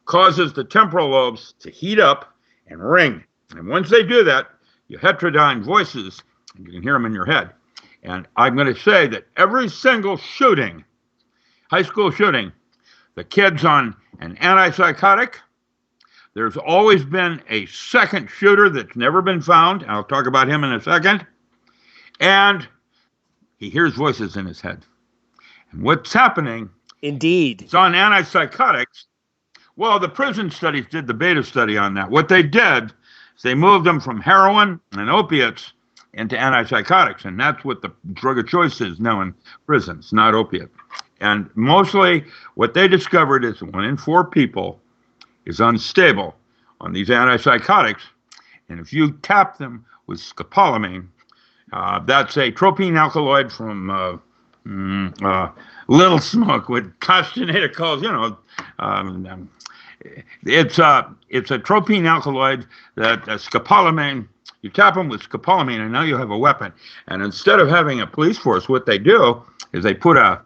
causes the temporal lobes to heat up and ring. And once they do that, you heterodyne voices, and you can hear them in your head. And I'm going to say that every single shooting, high school shooting, the kid's on an antipsychotic. There's always been a second shooter that's never been found. I'll talk about him in a second. And he hears voices in his head. And what's happening?
Indeed.
It's on antipsychotics. Well, the prison studies did the beta study on that. What they did is they moved them from heroin and opiates into antipsychotics. And that's what the drug of choice is now in prisons, not opiate. And mostly what they discovered is 1 in 4 people is unstable on these antipsychotics. And if you tap them with scopolamine, that's a tropine alkaloid from Little Smoke with castaneated calls. It's a tropine alkaloid that scopolamine. You tap them with scopolamine, and now you have a weapon. And instead of having a police force, what they do is they put a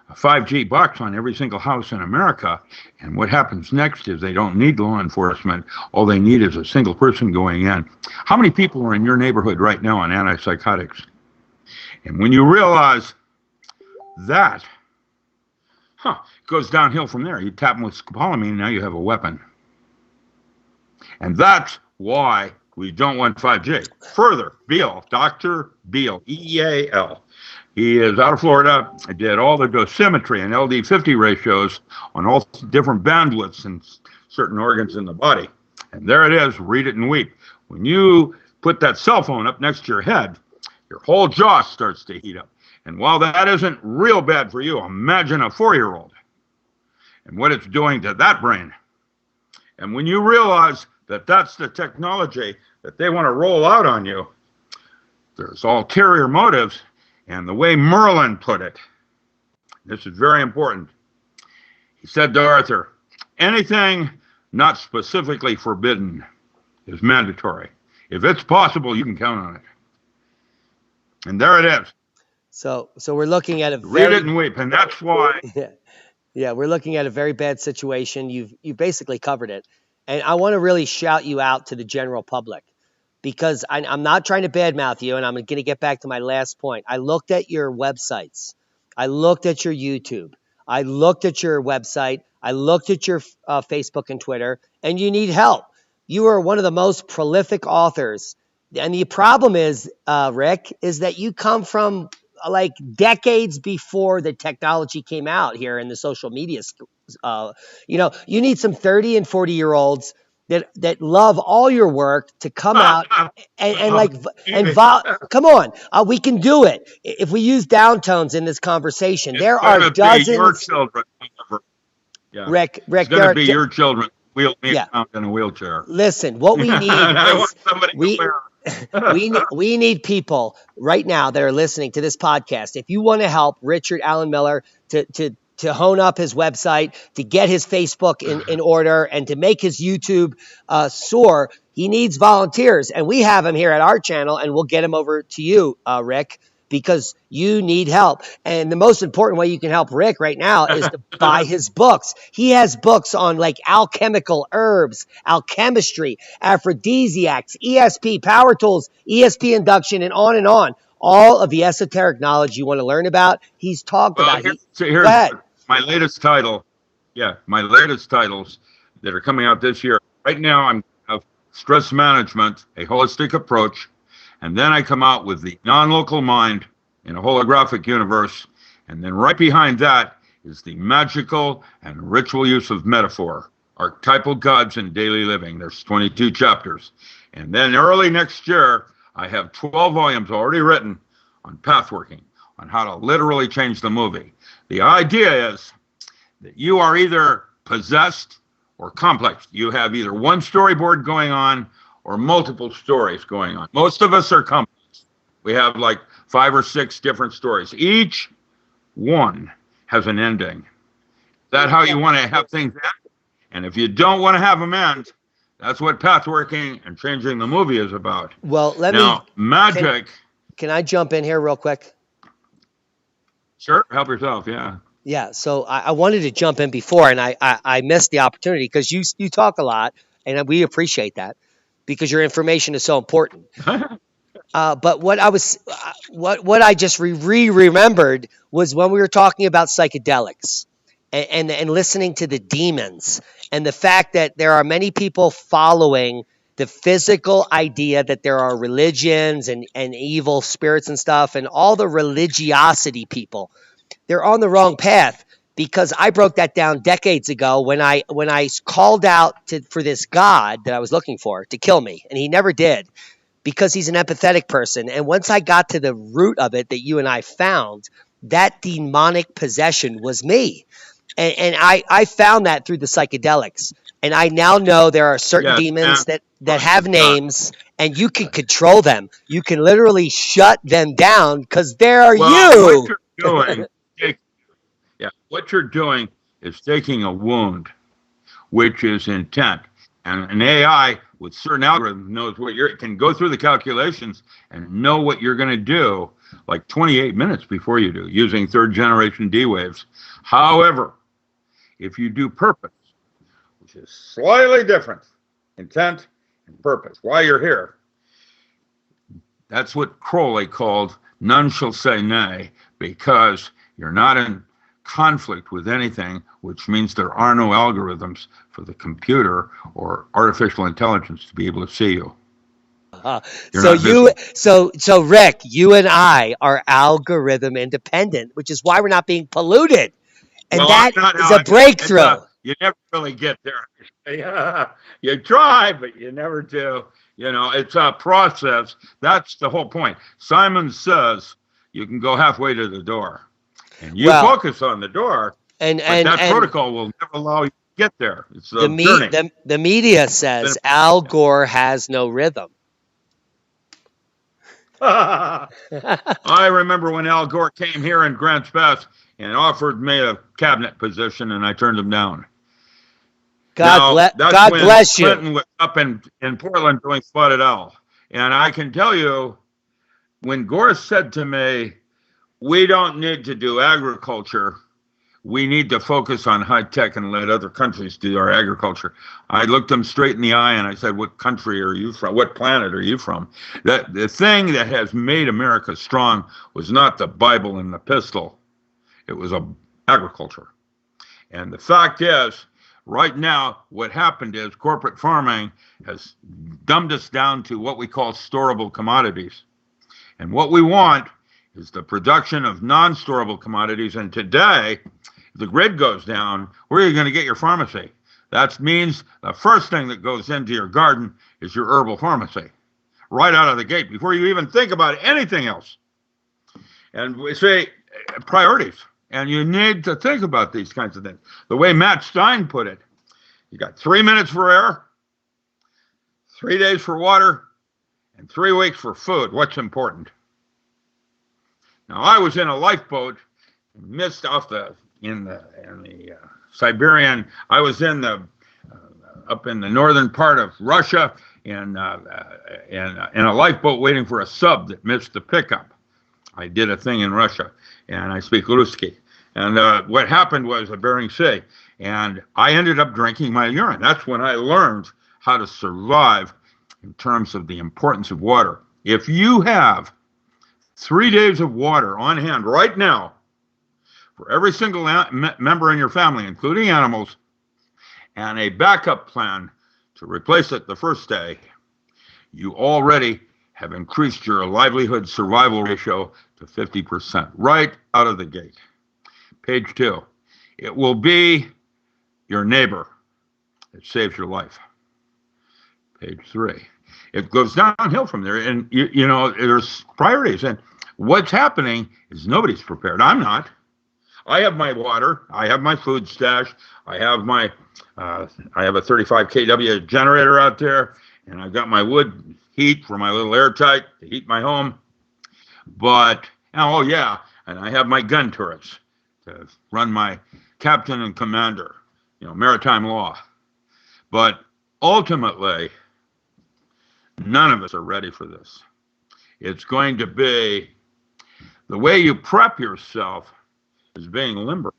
a 5G box on every single house in America. And what happens next is they don't need law enforcement. All they need is a single person going in. How many people are in your neighborhood right now on antipsychotics? And when you realize that, it goes downhill from there. You tap them with scopolamine, now you have a weapon. And that's why we don't want 5G. Further, Beal, Dr. Beal, E-A-L. He is out of Florida. I did all the dosimetry and LD50 ratios on all different bandwidths and certain organs in the body. And there it is, read it and weep. When you put that cell phone up next to your head, your whole jaw starts to heat up. And while that isn't real bad for you, imagine a 4-year-old and what it's doing to that brain. And when you realize that that's the technology that they want to roll out on you, there's ulterior motives. And the way Merlin put it, this is very important. He said to Arthur, anything not specifically forbidden is mandatory. If it's possible, you can count on it. And there it is.
So we're looking at a
read it and weep, and that's why.
Yeah, we're looking at a very bad situation. You've basically covered it. And I want to really shout you out to the general public, because I'm not trying to badmouth you, and I'm going to get back to my last point. I looked at your websites. I looked at your YouTube. I looked at your website. I looked at your Facebook and Twitter, and you need help. You are one of the most prolific authors. And the problem is, Rick, is that you come from like decades before the technology came out here in the social media. You need some 30 and 40-year-olds that love all your work to come out come on, we can do it if we use downtones in this conversation. There are dozens.
Your children, yeah.
Rick,
it's going to be your children. Wheel me out in a wheelchair.
Listen, what we need is we need people right now that are listening to this podcast. If you want to help Richard Allen Miller to hone up his website, to get his Facebook in order, and to make his YouTube soar, he needs volunteers. And we have him here at our channel, and we'll get him over to you, Rick, because you need help. And the most important way you can help Rick right now is to buy his books. He has books on like alchemical herbs, alchemistry, aphrodisiacs, ESP, power tools, ESP induction, and on and on. All of the esoteric knowledge you want to learn about, he's talked about.
Here's go ahead. My latest title. Yeah, my latest titles that are coming out this year. Right now, I'm of stress management, a holistic approach. And then I come out with the non-local mind in a holographic universe. And then right behind that is the magical and ritual use of metaphor, archetypal gods in daily living. There's 22 chapters. And then early next year, I have 12 volumes already written on pathworking, on how to literally change the movie. The idea is that you are either possessed or complex. You have either one storyboard going on or multiple stories going on. Most of us are complex. We have like 5 or 6 different stories. Each one has an ending. Is that how you want to have things end? And if you don't want to have them end, that's what pathworking and changing the movie is about.
Well,
magic.
Can I jump in here real quick?
Sure. Help yourself. Yeah.
Yeah. So I wanted to jump in before, and I missed the opportunity because you talk a lot, and we appreciate that because your information is so important. But what I just remembered was when we were talking about psychedelics and listening to the demons, and the fact that there are many people following the physical idea that there are religions and evil spirits and stuff, and all the religiosity people, they're on the wrong path, because I broke that down decades ago when I called out for this God that I was looking for to kill me, and he never did, because he's an empathetic person. And once I got to the root of it that you and I found, that demonic possession was me. And I found that through the psychedelics. And I now know there are certain demons that have names, and you can control them. You can literally shut them down because they're you.
What you're doing is taking a wound, which is intent. And an AI with certain algorithms knows what you're, can go through the calculations and know what you're going to do like 28 minutes before you do using third generation D waves. However, if you do purpose, which is slightly different, intent and purpose, why you're here, that's what Crowley called none shall say nay, because you're not in conflict with anything, which means there are no algorithms for the computer or artificial intelligence to be able to see you.
So Rick, you and I are algorithm independent, which is why we're not being polluted. And
Well,
that
I'm not,
is a breakthrough.
you never really get there. Yeah, you try, but you never do. You know, it's a process. That's the whole point. Simon says you can go halfway to the door, and you focus on the door,
and
that protocol will never allow you to get there. It's a journey.
The media says Al Gore has no rhythm.
I remember when Al Gore came here in Grants Pass and offered me a cabinet position, and I turned him down.
God bless you.
Clinton was up in Portland doing Spotted Owl. And I can tell you, when Gore said to me, we don't need to do agriculture, we need to focus on high tech and let other countries do our agriculture, I looked him straight in the eye and I said, what country are you from? What planet are you from? That the thing that has made America strong was not the Bible and the pistol. It was agriculture. And the fact is, right now, what happened is corporate farming has dumbed us down to what we call storable commodities. And what we want is the production of non-storable commodities. And today, if the grid goes down, where are you going to get your pharmacy? That means the first thing that goes into your garden is your herbal pharmacy, right out of the gate, before you even think about anything else. And we say priorities. And you need to think about these kinds of things. The way Matt Stein put it, you got 3 minutes for air, 3 days for water, and 3 weeks for food. What's important? Now, I was in a lifeboat, missed off in the Siberian. I was in up in the northern part of Russia, in a lifeboat waiting for a sub that missed the pickup. I did a thing in Russia, and I speak Ruski. And what happened was the Bering Sea, and I ended up drinking my urine. That's when I learned how to survive in terms of the importance of water. If you have 3 days of water on hand right now for every single member in your family, including animals, and a backup plan to replace it the first day, you already have increased your livelihood survival ratio to 50% right out of the gate. Page 2. It will be your neighbor that saves your life. Page 3. It goes downhill from there, and you know there's priorities. And what's happening is nobody's prepared. I'm not. I have my water. I have my food stash. I have my I have a 35 kW generator out there, and I've got my wood heat for my little airtight to heat my home. But oh yeah, and I have my gun turrets to run my captain and commander, you know, maritime law. But ultimately, none of us are ready for this. It's going to be the way you prep yourself is being limber.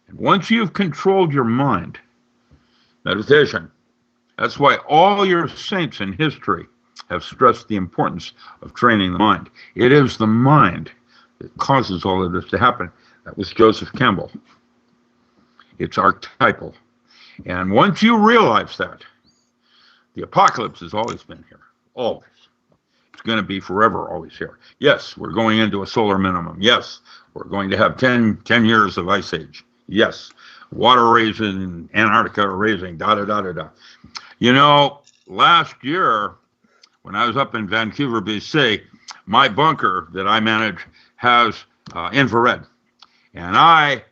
And once you've controlled your mind, meditation, that's why all your saints in history have stressed the importance of training the mind. It is the mind that causes all of this to happen. That was Joseph Campbell. It's archetypal. And once you realize that, the apocalypse has always been here. Always. It's going to be forever always here. Yes, we're going into a solar minimum. Yes, we're going to have 10 years of ice age. Yes, water raising in Antarctica raising, da-da-da-da-da. You know, last year, when I was up in Vancouver, BC, my bunker that I manage has infrared. And I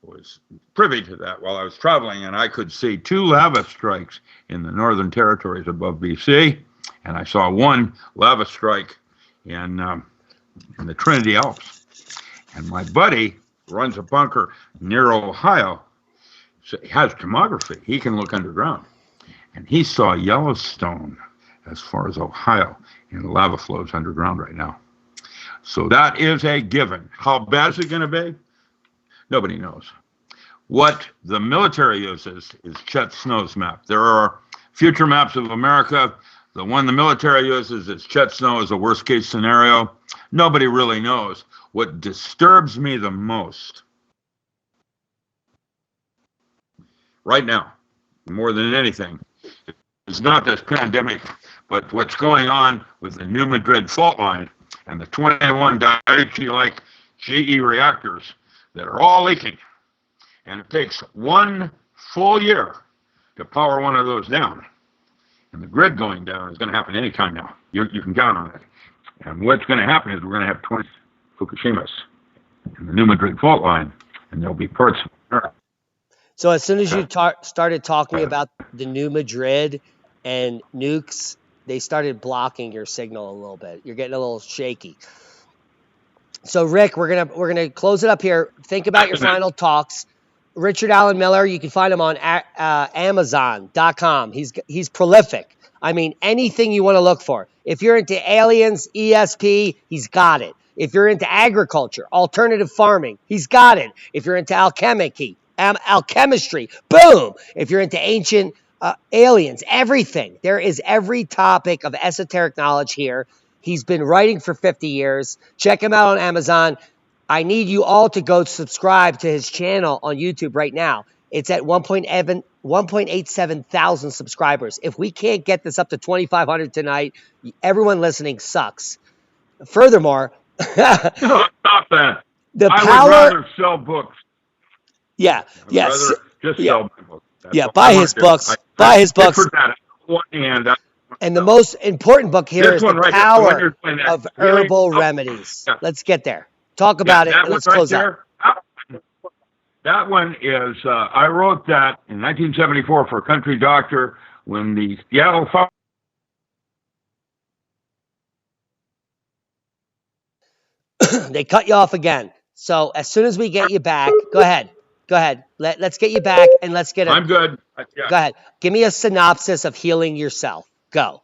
was privy to that while I was traveling, and I could see 2 lava strikes in the northern territories above BC, and I saw 1 lava strike in the Trinity Alps. And my buddy runs a bunker near Ohio, so he has tomography. He can look underground. and he saw Yellowstone as far as Ohio, and the lava flows underground right now. So that is a given. How bad is it going to be? Nobody knows. What the military uses is Chet Snow's map. There are future maps of America. The one the military uses is Chet Snow as a worst case scenario. Nobody really knows. What disturbs me the most right now, more than anything, is not this pandemic, but what's going on with the New Madrid fault line and the 21 Daiichi-like GE reactors that are all leaking. And it takes 1 full year to power one of those down. And the grid going down is going to happen anytime now. You can count on it. And what's going to happen is we're going to have 20 Fukushimas in the New Madrid fault line, and there'll be parts of America.
So as soon as you started talking about the New Madrid and nukes, they started blocking your signal a little bit. You're getting a little shaky. So Rick, we're gonna close it up here. Think about your final talks. Richard Allen Miller, you can find him on Amazon.com. He's prolific. I mean, anything you want to look for. If you're into aliens, ESP, he's got it. If you're into agriculture, alternative farming, he's got it. If you're into alchemistry, boom. If you're into ancient aliens, everything. There is every topic of esoteric knowledge here. He's been writing for 50 years. Check him out on Amazon. I need you all to go subscribe to his channel on YouTube right now. It's at 1.87 thousand subscribers. If we can't get this up to 2,500 tonight, everyone listening sucks. Furthermore,
Stop that.
The
I
power.
would rather sell books.
Yeah. Yes.
Just
Yeah.
sell my books. That's
Buy his books. Buy his books. And the most important book here is The Power of Herbal Remedies.
Yeah.
Let's get there. Talk about it, and let's close out.
That one is, I wrote that in 1974 for a country doctor when the Seattle Fire.
They cut you off again. So as soon as we get you back, go ahead. Let's get you back, and let's get it.
I'm good.
Go ahead. Give me a synopsis of healing yourself. Go.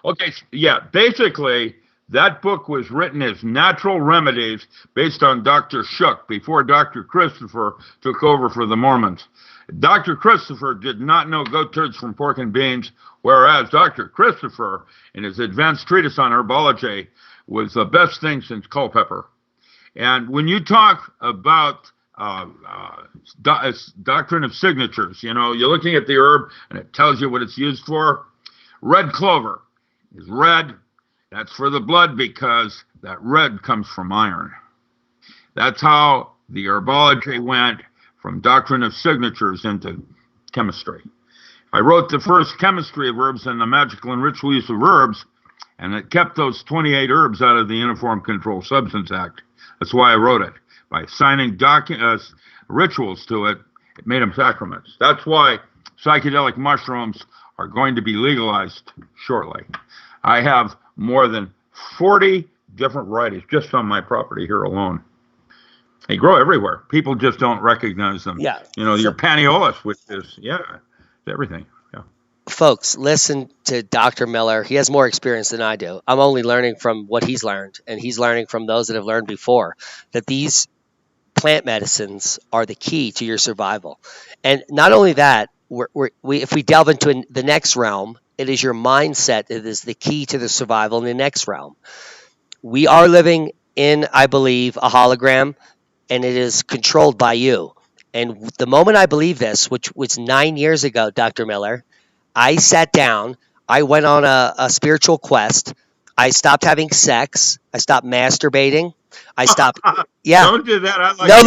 Okay, yeah, basically, that book was written as natural remedies based on Dr. Shook before Dr. Christopher took over for the Mormons. Dr. Christopher did not know goat turds from pork and beans, whereas Dr. Christopher, in his advanced treatise on herbology, was the best thing since Culpeper. And when you talk about doctrine of signatures, you're looking at the herb and it tells you what it's used for. Red clover is red. That's for the blood because that red comes from iron. That's how the herbology went from doctrine of signatures into chemistry. I wrote the first chemistry of herbs and the magical and ritual use of herbs, and it kept those 28 herbs out of the Uniform Controlled Substance Act. That's why I wrote it. By assigning rituals to it, it made them sacraments. That's why psychedelic mushrooms are going to be legalized shortly. I have more than 40 different varieties just on my property here alone. They grow everywhere. People just don't recognize them.
Yeah.
Your Paniolus, which is, everything. Yeah.
Folks, listen to Dr. Miller. He has more experience than I do. I'm only learning from what he's learned, and he's learning from those that have learned before, that these plant medicines are the key to your survival. And not only that, if we delve into the next realm, it is your mindset that is the key to the survival in the next realm. We are living in, I believe, a hologram, and it is controlled by you. And the moment I believe this, which was 9 years ago, Dr. Miller, I sat down, I went on a spiritual quest. I stopped having sex. I stopped masturbating. I stopped. Yeah.
Don't do that.
No,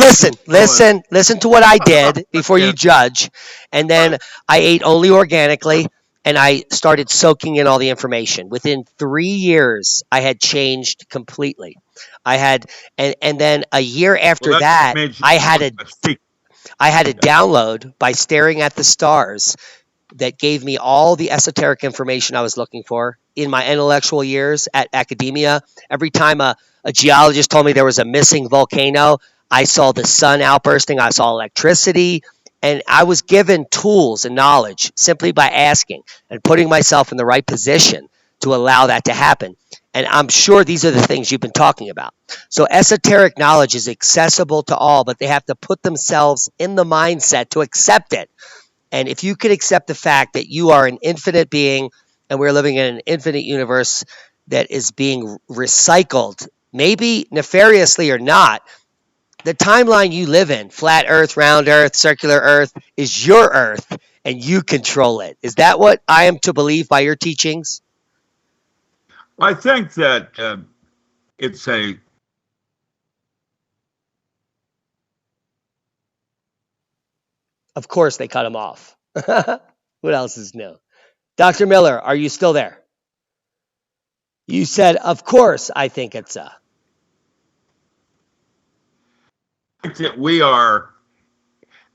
listen to what I did before you judge. And then I ate only organically, and I started soaking in all the information. Within 3 years, I had changed completely. And then a year after that, I had a download by staring at the stars that gave me all the esoteric information I was looking for in my intellectual years at academia. Every time a geologist told me there was a missing volcano, I saw the sun outbursting, I saw electricity. And I was given tools and knowledge simply by asking and putting myself in the right position to allow that to happen. And I'm sure these are the things you've been talking about. So esoteric knowledge is accessible to all, but they have to put themselves in the mindset to accept it. And if you could accept the fact that you are an infinite being and we're living in an infinite universe that is being recycled, maybe nefariously or not, the timeline you live in, flat earth, round earth, circular earth, is your earth and you control it. Is that what I am to believe by your teachings?
I think that it's a
Of course, they cut him off. What else is new? Dr. Miller, are you still there? You said, of course, I think it's a.
that we are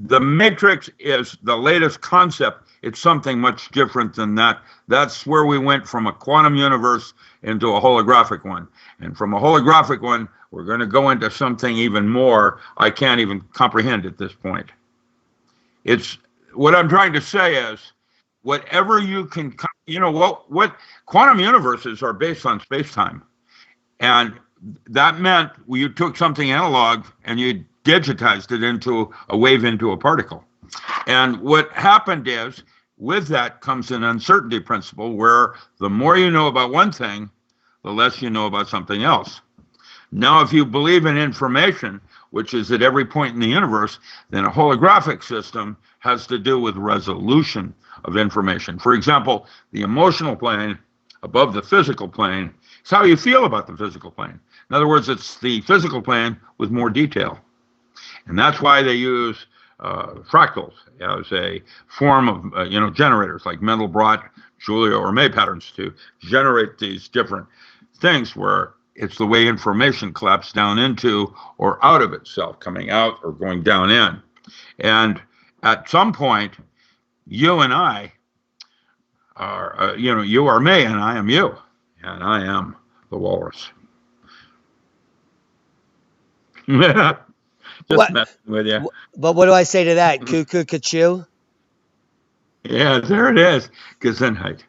the matrix is the latest concept. It's something much different than that. That's where we went from a quantum universe into a holographic one. And from a holographic one, we're going to go into something even more I can't even comprehend at this point. It's what I'm trying to say is whatever you can, what quantum universes are based on space-time. And that meant you took something analog and you digitized it into a wave into a particle. And what happened is, with that comes an uncertainty principle where the more you know about one thing, the less you know about something else. Now, if you believe in information, which is at every point in the universe, then a holographic system has to do with resolution of information. For example, the emotional plane above the physical plane is how you feel about the physical plane. In other words, it's the physical plane with more detail. And that's why they use fractals as a form of, generators like Mandelbrot, Julia, or May patterns to generate these different things where it's the way information collapses down into or out of itself, coming out or going down in. And at some point, you and I are, you are me and I am you, and I am the walrus. Just
What?
messing with you.
But what do I say to that? Cuckoo, cuckoo?
Yeah, there it is. Gesundheit.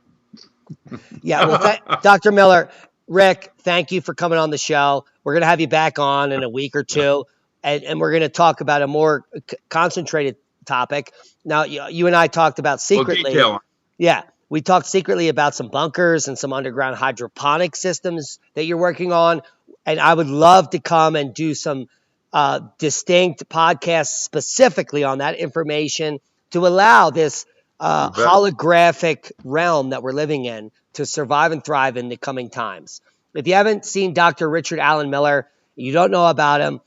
Yeah, well, Dr. Miller, Rick, thank you for coming on the show. We're going to have you back on in a week or two, and we're going to talk about a more concentrated topic. Now, you and I talked about secretly.
Detail.
Yeah, we talked secretly about some bunkers and some underground hydroponic systems that you're working on, and I would love to come and do some distinct podcasts specifically on that information to allow this holographic realm that we're living in to survive and thrive in the coming times. If you haven't seen Dr. Richard Allen Miller, you don't know about him,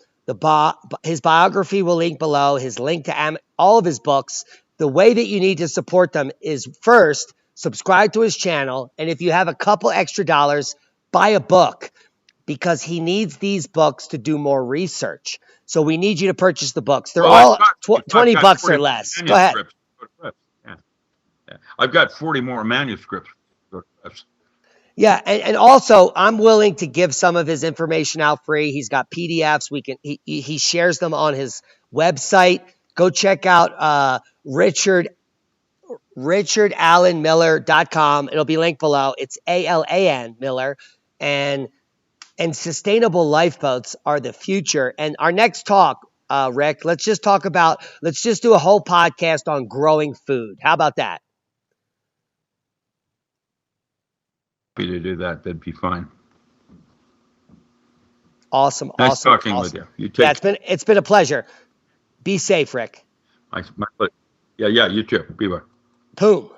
his biography will link below, his link to all of his books. The way that you need to support them is first, subscribe to his channel, and if you have a couple extra dollars, buy a book because he needs these books to do more research. So we need you to purchase the books. They're all 20 bucks or less. Go ahead.
Yeah. I've got 40 more manuscripts.
Yeah, and also I'm willing to give some of his information out free. He's got PDFs. He shares them on his website. Go check out richardallenmiller.com. It'll be linked below. It's ALAN Miller. And sustainable lifeboats are the future. And our next talk, Rick, let's just do a whole podcast on growing food. How about that?
Happy to do that. That'd be fine.
Awesome.
Nice talking with you.
It's been a pleasure. Be safe, Rick.
Yeah, you too. Be well.
Boom.